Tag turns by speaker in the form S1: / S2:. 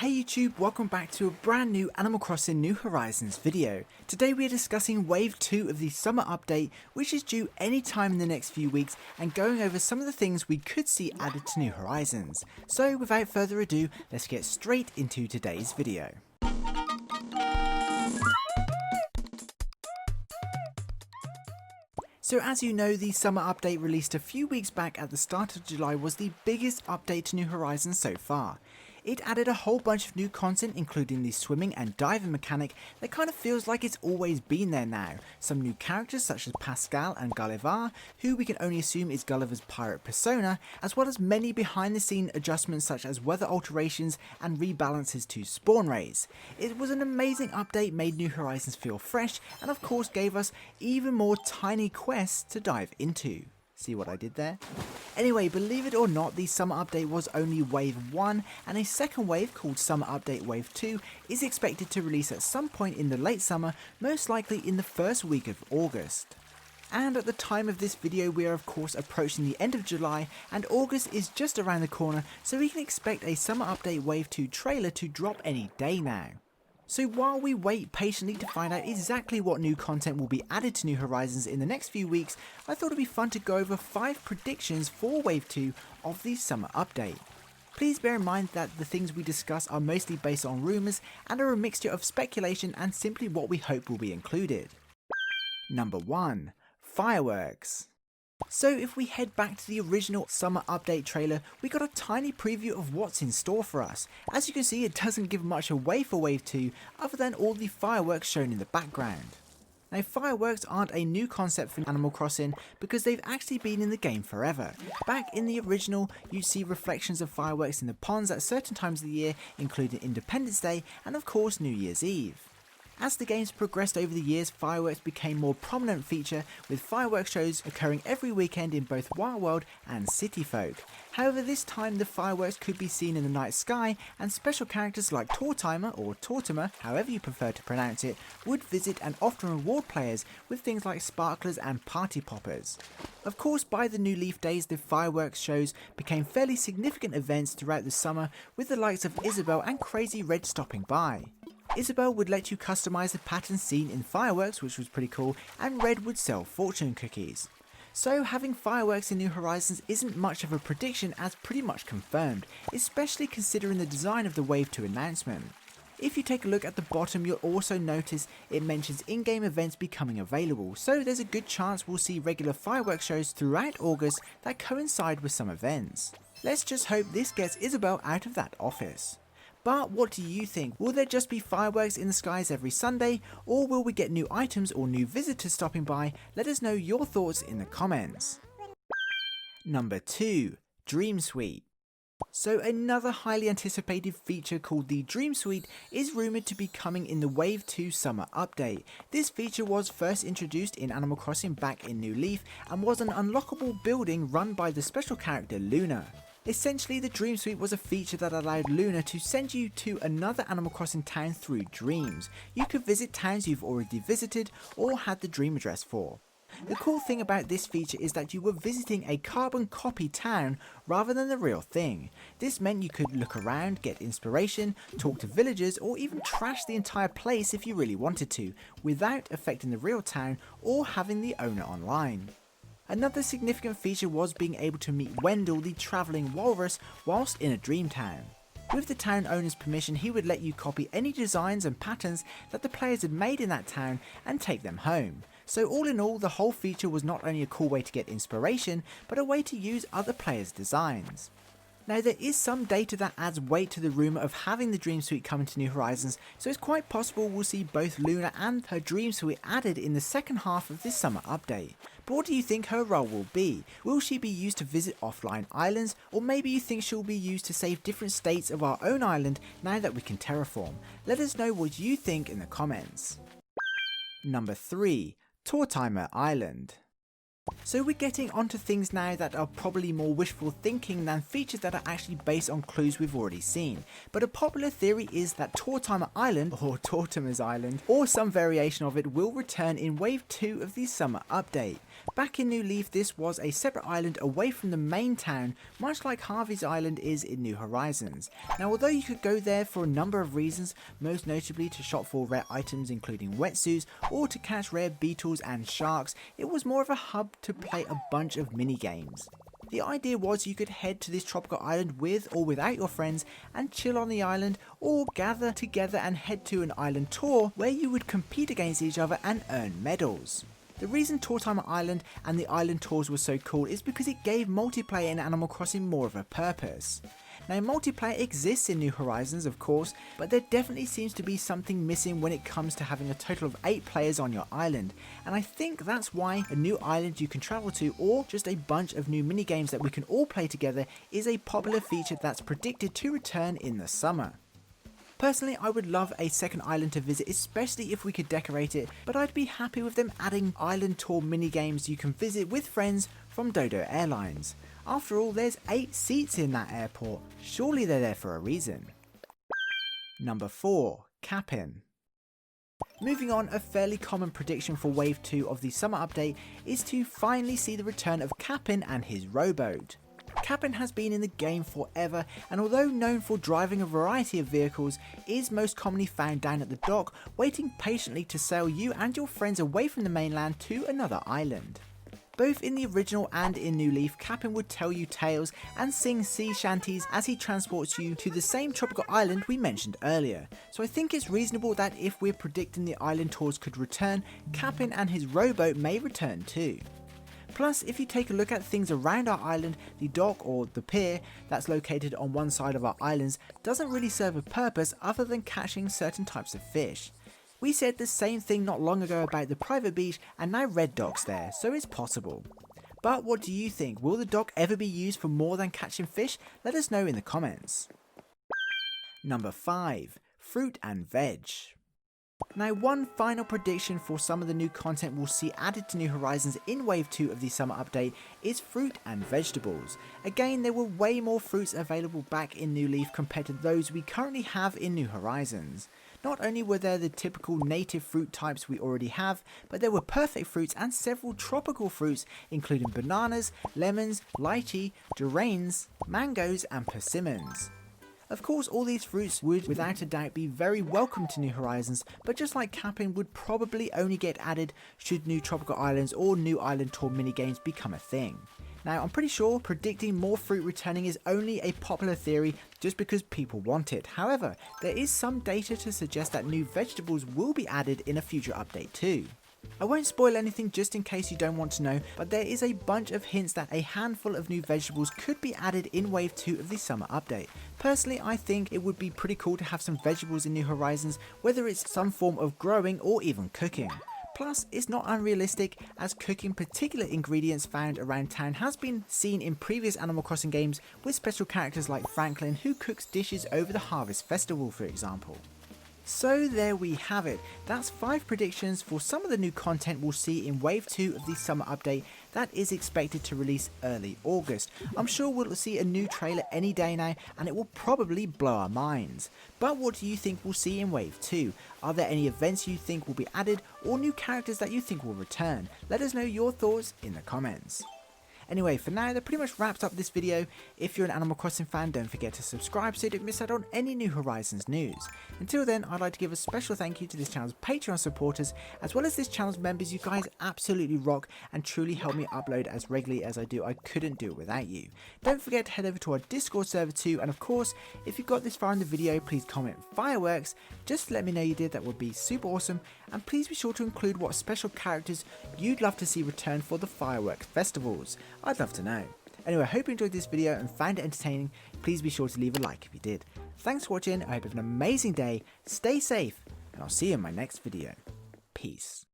S1: Hey YouTube, welcome back to a brand new Animal Crossing New Horizons video. Today we are discussing Wave 2 of the summer update, which is due anytime in the next few weeks, and going over some of the things we could see added to New Horizons. So without further ado, let's get straight into today's video. So as you know, the summer update released a few weeks back at the start of July was the biggest update to New Horizons so far. It added a whole bunch of new content, including the swimming and diving mechanic that kind of feels like it's always been there now. Some new characters such as Pascal and Gulliver, who we can only assume is Gulliver's pirate persona, as well as many behind the scene adjustments such as weather alterations and rebalances to spawn rates. It was an amazing update, made New Horizons feel fresh, and of course gave us even more tiny quests to dive into. See what I did there? Anyway, believe it or not, the summer update was only Wave 1, and a second wave called Summer Update Wave 2 is expected to release at some point in the late summer, most likely in the first week of August. And at the time of this video, we are of course approaching the end of July, and August is just around the corner, so we can expect a Summer Update Wave 2 trailer to drop any day now. So while we wait patiently to find out exactly what new content will be added to New Horizons in the next few weeks, I thought it'd be fun to go over 5 predictions for Wave 2 of the summer update. Please bear in mind that the things we discuss are mostly based on rumours and are a mixture of speculation and simply what we hope will be included. Number 1. Fireworks. So if we head back to the original summer update trailer, we got a tiny preview of what's in store for us. As you can see, it doesn't give much away for Wave 2 other than all the fireworks shown in the background. Now fireworks aren't a new concept for Animal Crossing because they've actually been in the game forever. Back in the original, you'd see reflections of fireworks in the ponds at certain times of the year, including Independence Day and of course New Year's Eve. As the games progressed over the years, fireworks became a more prominent feature, with fireworks shows occurring every weekend in both Wild World and City Folk. However, this time the fireworks could be seen in the night sky, and special characters like Tortimer, or Tortimer, however you prefer to pronounce it, would visit and often reward players with things like sparklers and party poppers. Of course, by the New Leaf days, the fireworks shows became fairly significant events throughout the summer, with the likes of Isabelle and Crazy Red stopping by. Isabelle would let you customise the patterns seen in fireworks, which was pretty cool, and Red would sell fortune cookies. So having fireworks in New Horizons isn't much of a prediction, as pretty much confirmed, especially considering the design of the Wave 2 announcement. If you take a look at the bottom, you'll also notice it mentions in-game events becoming available, so there's a good chance we'll see regular fireworks shows throughout August that coincide with some events. Let's just hope this gets Isabelle out of that office. But what do you think? Will there just be fireworks in the skies every Sunday, or will we get new items or new visitors stopping by? Let us know your thoughts in the comments. Number 2. Dream Suite. So another highly anticipated feature called the Dream Suite is rumoured to be coming in the Wave 2 summer update. This feature was first introduced in Animal Crossing back in New Leaf and was an unlockable building run by the special character Luna. Essentially, the Dream Suite was a feature that allowed Luna to send you to another Animal Crossing town through dreams. You could visit towns you've already visited or had the dream address for. The cool thing about this feature is that you were visiting a carbon copy town rather than the real thing. This meant you could look around, get inspiration, talk to villagers, or even trash the entire place if you really wanted to, without affecting the real town or having the owner online. Another significant feature was being able to meet Wendell, the travelling walrus, whilst in a dream town. With the town owner's permission, he would let you copy any designs and patterns that the players had made in that town and take them home. So all in all, the whole feature was not only a cool way to get inspiration, but a way to use other players' designs. Now there is some data that adds weight to the rumour of having the Dream Suite coming to New Horizons, so it's quite possible we'll see both Luna and her Dream Suite added in the second half of this summer update. But what do you think her role will be? Will she be used to visit offline islands, or maybe you think she'll be used to save different states of our own island now that we can terraform? Let us know what you think in the comments. Number 3. Tortimer Island. So we're getting onto things now that are probably more wishful thinking than features that are actually based on clues we've already seen. But a popular theory is that Tortimer Island, or Tortimer's Island, or some variation of it will return in Wave 2 of the summer update. Back in New Leaf, this was a separate island away from the main town, much like Harvey's Island is in New Horizons. Now, although you could go there for a number of reasons, most notably to shop for rare items including wetsuits or to catch rare beetles and sharks, it was more of a hub to play a bunch of mini games. The idea was you could head to this tropical island with or without your friends and chill on the island, or gather together and head to an island tour where you would compete against each other and earn medals. The reason Tortimer Island and the island tours were so cool is because it gave multiplayer in Animal Crossing more of a purpose. Now, multiplayer exists in New Horizons, of course, but there definitely seems to be something missing when it comes to having a total of 8 players on your island, and I think that's why a new island you can travel to, or just a bunch of new minigames that we can all play together, is a popular feature that's predicted to return in the summer. Personally, I would love a second island to visit, especially if we could decorate it, but I'd be happy with them adding island tour minigames you can visit with friends from Dodo Airlines. After all, there's 8 seats in that airport, surely they're there for a reason. Number 4. Kapp'n. Moving on, a fairly common prediction for Wave 2 of the summer update is to finally see the return of Kapp'n and his rowboat. Kapp'n has been in the game forever, and although known for driving a variety of vehicles, is most commonly found down at the dock, waiting patiently to sail you and your friends away from the mainland to another island. Both in the original and in New Leaf, Kapp'n would tell you tales and sing sea shanties as he transports you to the same tropical island we mentioned earlier. So I think it's reasonable that if we're predicting the island tours could return, Kapp'n and his rowboat may return too. Plus, if you take a look at things around our island, the dock or the pier that's located on one side of our islands doesn't really serve a purpose other than catching certain types of fish. We said the same thing not long ago about the private beach, and now Red Dock's there, so it's possible. But what do you think? Will the dock ever be used for more than catching fish? Let us know in the comments. Number 5. Fruit and Veg. Now, one final prediction for some of the new content we'll see added to New Horizons in Wave 2 of the summer update is fruit and vegetables. Again, there were way more fruits available back in New Leaf compared to those we currently have in New Horizons. Not only were there the typical native fruit types we already have, but there were perfect fruits and several tropical fruits including bananas, lemons, lychee, durians, mangoes and persimmons. Of course, all these fruits would without a doubt be very welcome to New Horizons, but just like Kapp'n would probably only get added should new tropical islands or new island tour minigames become a thing. Now, I'm pretty sure predicting more fruit returning is only a popular theory just because people want it. However, there is some data to suggest that new vegetables will be added in a future update too. I won't spoil anything just in case you don't want to know, but there is a bunch of hints that a handful of new vegetables could be added in Wave 2 of the summer update. Personally, I think it would be pretty cool to have some vegetables in New Horizons, whether it's some form of growing or even cooking. Plus, it's not unrealistic, as cooking particular ingredients found around town has been seen in previous Animal Crossing games with special characters like Franklin, who cooks dishes over the Harvest Festival for example. So there we have it, that's 5 predictions for some of the new content we'll see in Wave 2 of the summer update that is expected to release early August. I'm sure we'll see a new trailer any day now, and it will probably blow our minds. But what do you think we'll see in Wave 2? Are there any events you think will be added, or new characters that you think will return? Let us know your thoughts in the comments. Anyway, for now, that pretty much wraps up this video. If you're an Animal Crossing fan, don't forget to subscribe so you don't miss out on any New Horizons news. Until then, I'd like to give a special thank you to this channel's Patreon supporters, as well as this channel's members. You guys absolutely rock and truly help me upload as regularly as I do. I couldn't do it without you. Don't forget to head over to our Discord server too, and of course, if you got this far in the video, please comment fireworks. Just to let me know you did, that would be super awesome. And please be sure to include what special characters you'd love to see return for the fireworks festivals. I'd love to know. Anyway, I hope you enjoyed this video and found it entertaining. Please be sure to leave a like if you did. Thanks for watching, I hope you have an amazing day, stay safe, and I'll see you in my next video. Peace.